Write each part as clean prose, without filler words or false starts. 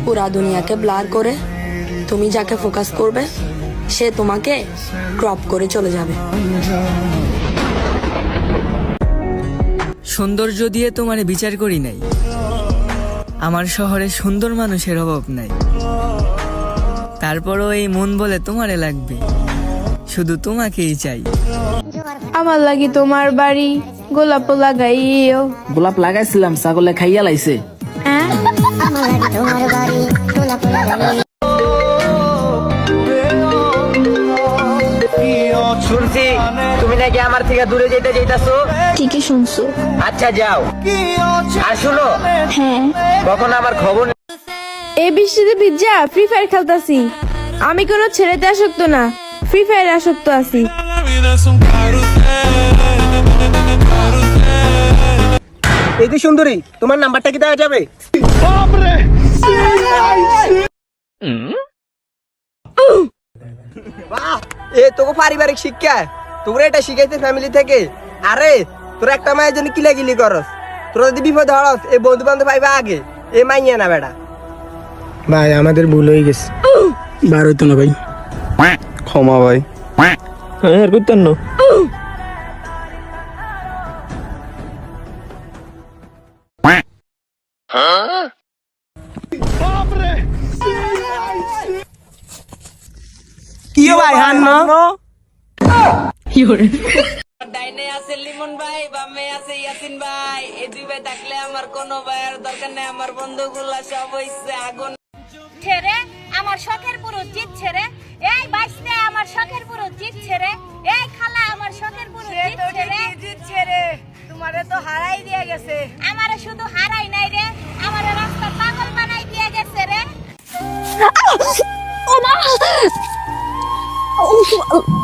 পুরা দুনিয়াকে ব্লার করে তুমি যাকে ফোকাস করবে সে তোমাকে ক্রপ করে চলে যাবে। সৌন্দর্য দিয়ে তোমার বিচার করি নাই, আমার শহরে সুন্দর মানুষের অভাব নাই। তারপরও এই মন বলে তোমারে লাগবে, শুধু তোমাকেই চাই। আমার লাগি তোমার বাড়ি গোলাপ লাগাইও। গোলাপ লাগাইছিলাম, ছাগলে খাইয়া লাইছে। শুনছি তুমি নাকি আমার থেকে দূরে যেতে চাইতাছো। ঠিকই শুনছো। আচ্ছা যাও। আর শুনো, হ্যাঁ, কখন আমার খবর এই বৃষ্টিতে ভিজা ফ্রি ফায়ার খেলতাছি। আমি কোনো ছেলেতে আসক্ত না, ফ্রি ফায়ার আসক্ত আছি। এই যে সুন্দরী, তোমার নাম্বারটা কি দেওয়া যাবে? এ তোকে পারিবারিক শিক্ষা, তোরা এটা শিখাইছে ফ্যামিলি থেকে। আরে তোরা একটা মায়ের জন্য কিলাকিলি করস, তোরা যদি বিপদ হরস এই বন্ধু বান্ধব পাইবা আগে, এ মাইয়া না বেটা। ভাই আমাদের ভুল হয়ে গেছে, বার হইতো না ভাই, ক্ষমা ভাই। আর করতেন না। কি ভাই হান ডাইনে আছে লিমন ভাই, বামে আছে ইয়াসিন ভাই। এই দুই ভাই থাকলে আমার কোনো ভাইয়ের দরকার নেই, আমার বন্ধুগুলা সব হইছে আগুন। ছেড়ে আমার শখের পুরো জিত ছেড়ে, এই বাইসতে আমার শখের পুরো জিত ছেড়ে, এই খালা আমার শখের পুরো জিত ছেড়ে। তোমারে তো হারাই দিয়ে গেছে। আমারে শুধু হারাই নাই রে, আমারে রাস্তা পাগল বানাই দিয়ে গেছে রে।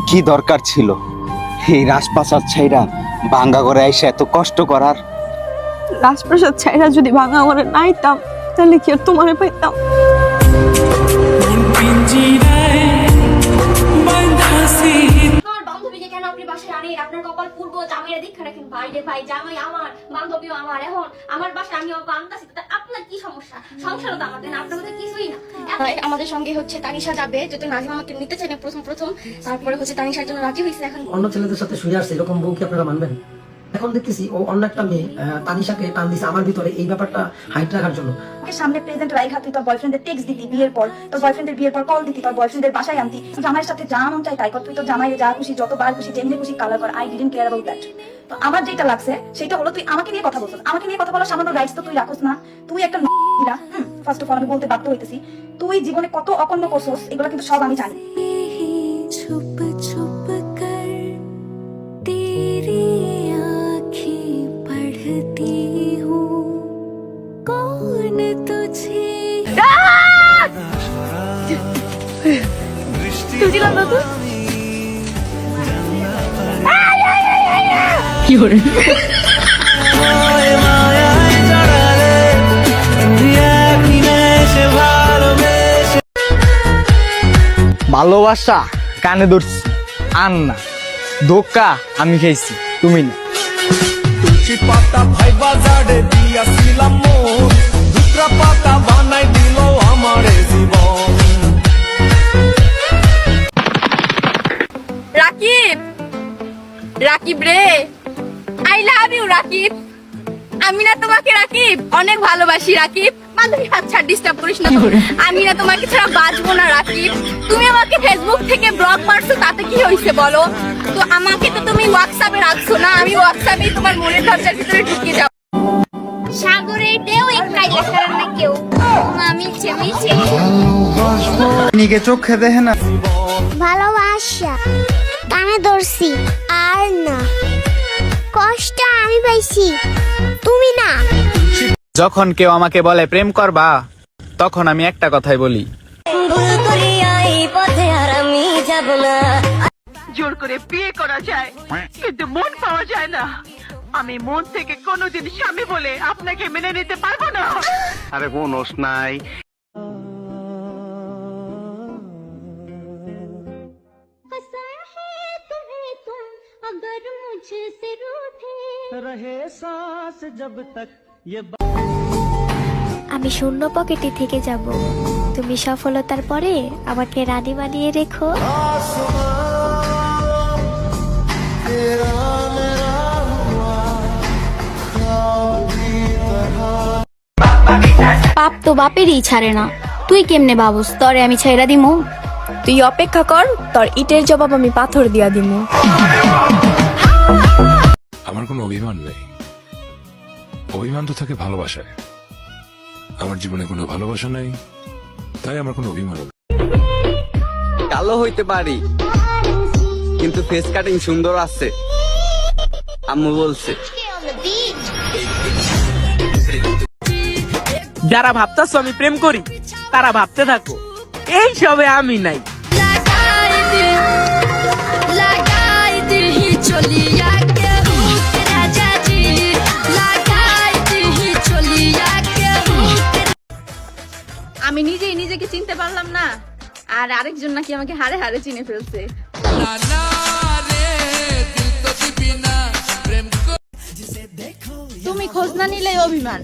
কি দরকার ছিল এই রাজপ্রাসাদ ছাইরা ভাঙ্গা করে আইসা এত কষ্ট করার? রাজপ্রাসাদ ছাইরা যদি ভাঙা করে নাইতাম তাহলে কি আর তোমারে পাইতাম? আমার বান্ধবীকে কেন আপনি বাসায় আনেন? আপনার কপাল পূর্ব জামাইরা দীক্ষা রাখেন। ভাই রে ভাই, জামাই আমার, বান্ধবীও আমার। এখন আমার বাসায় আমি আনতাছি, আপনার কি সমস্যা? সংসারও তো আমাদের না, আপনার মধ্যে কিছুই না। আমাদের সঙ্গে হচ্ছে তানিশা যাবে, যদি নাজিম আমাকে নিতে চাই না প্রথম, তারপরে হচ্ছে তানিশার জন্য রাজি হয়েছে। এখন অন্য ছেলেদের সাথে শুয়ে আসছে, এরকম বউ কি আপনারা মানবেন? এখন দেখতেছি ও অন্য একটা মেয়ে তানিশাকে টান দিছে আমার ভিতরে, এই ব্যাপারটা হাইট রাখার জন্য। সামনে প্রেজেন্ট রাইখা তুই তোর বয়ফ্রেন্ডের টেক্সট দিতি, বিয়ের পর তোর বয়ফ্রেন্ডের বিয়ের পর কল দিতি, তোর বয়ফ্রেন্ডের বাসায় আনতি, জামাইয়ের সাথে যা মন চাই তাই কর। তুই তোর জামাইয়ের যা খুশি, যতবার খুশি, যেমনি খুশি কালার কর। I didn't care about that. তো আমার যেটা লাগছে সেটা হলো তুই আমাকে নিয়ে কথা বলছিস। আমাকে নিয়ে কথা বলার সামান্য রাইটস তো তুই রাখোস না। তুই একটা ফার্স্ট অফ অল আমি বলতে বাধ্য হইতেছি, তুই জীবনে কত অকর্ম করছস এগুলো কিন্তু সব আমি জানি। ছুপ ছুপ কর তেরি আঁখেं पढ़ती हूँ, कौन तुझे কি করে ভালোবাসা কানে ধরছি, আন না ধোকা আমি খাইছি, তুমি না। তুলসী পাতা ভাই বাজারে দিয়াছিলাম মন, দুসরা পাতা বানাই দিল আমারে জীবন। রাকিব, রাকিব রে, আই লাভ ইউ রাকিব। আমি না তোমাকে রাকিব অনেক ভালোবাসি রাকিব। বান্ধবী হাত ছাড়, ডিস্টার্ব করিস না। আমি না তোমাকে ছাড়া বাঁচবো না রাকিব। তুমি আমাকে ফেসবুক থেকে ব্লক মারছো, তাতে কি হয়েছে বলো? তো আমাকে তো তুমি হোয়াটসঅ্যাপে রাখছো না, আমি হোয়াটসঅ্যাপে তোমার মনের দরজার ভিতরে ঢুকে যাবো। সাগরের ঢেউ একটাই লেখার না কেউ, মিছে মিছে নিকে চোখে দেখে না। ভালোবাসা কানে ধরছি আর না, কষ্ট আমি পাইছি তুমি না। যখন কেউ আমাকে বলে প্রেম করবা, তখন আমি একটা কথাই বলি, জোর করে বিয়ে করা যায় কিন্তু মন পাওয়া যায় না। আমি মন থেকে কোনোদিন স্বামী বলে আপনাকে মেনে নিতে পারবো না। আরে বোনস নাই। रहे सांस जब तक ये আমি শূন্য পকেটে থেকে যাব। তুমি সফলতার পরে আমাকে রানী বানিয়ে রেখো। পাপ তো বাপেরই ছাড়ে না, তুই কেমনে বাবুস তরে আমি ছেড়া দিমু? তুই অপেক্ষা কর, তোর ইটের জবাব আমি পাথর দিয়া দিমু। আমার কোনো অভিমান নেই, অভিমান তো থাকে ভালোবাসায়। আমার জীবনে কোনো ভালোবাসা নেই, তাই আমার কোনো অভিমান নেই। কালো হইতে পারি কিন্তু ফেস কাটিং সুন্দর আছে, আম্মু বলছে। যারা ভাবতাছো আমি প্রেম করি তারা ভাবতে থাকো, এই সবে আমি নাই। আমি নিজেই নিজেকে চিনতে পারলাম না, আর আরেকজন নাকি আমাকে হারে হারে চিনে ফেলছে। তুমি খোঁজ না নিলে অভিমান,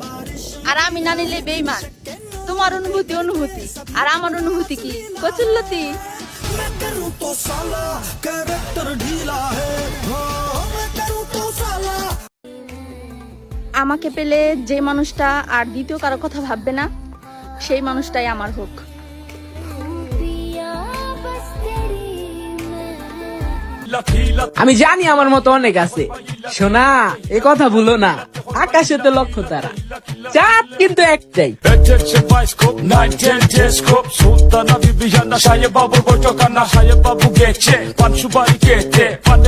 আর আমি না নিলে বেইমান। তোমার অনুভূতি অনুভূতি, আর আমার অনুভূতি কি কচুল্লতি। আমাকে পেলে যে মানুষটা আর দ্বিতীয় কারো কথা ভাববে না, সেই মানুষটাই আমার হোক। আমি জানি আমার মতো অনেক আছে, সোনা এ কথা ভুলো না। আকাশে তো লক্ষ্য তারা, চাঁদ কিন্তু একটাই। Babu geçe, pan şu bari geçe, pan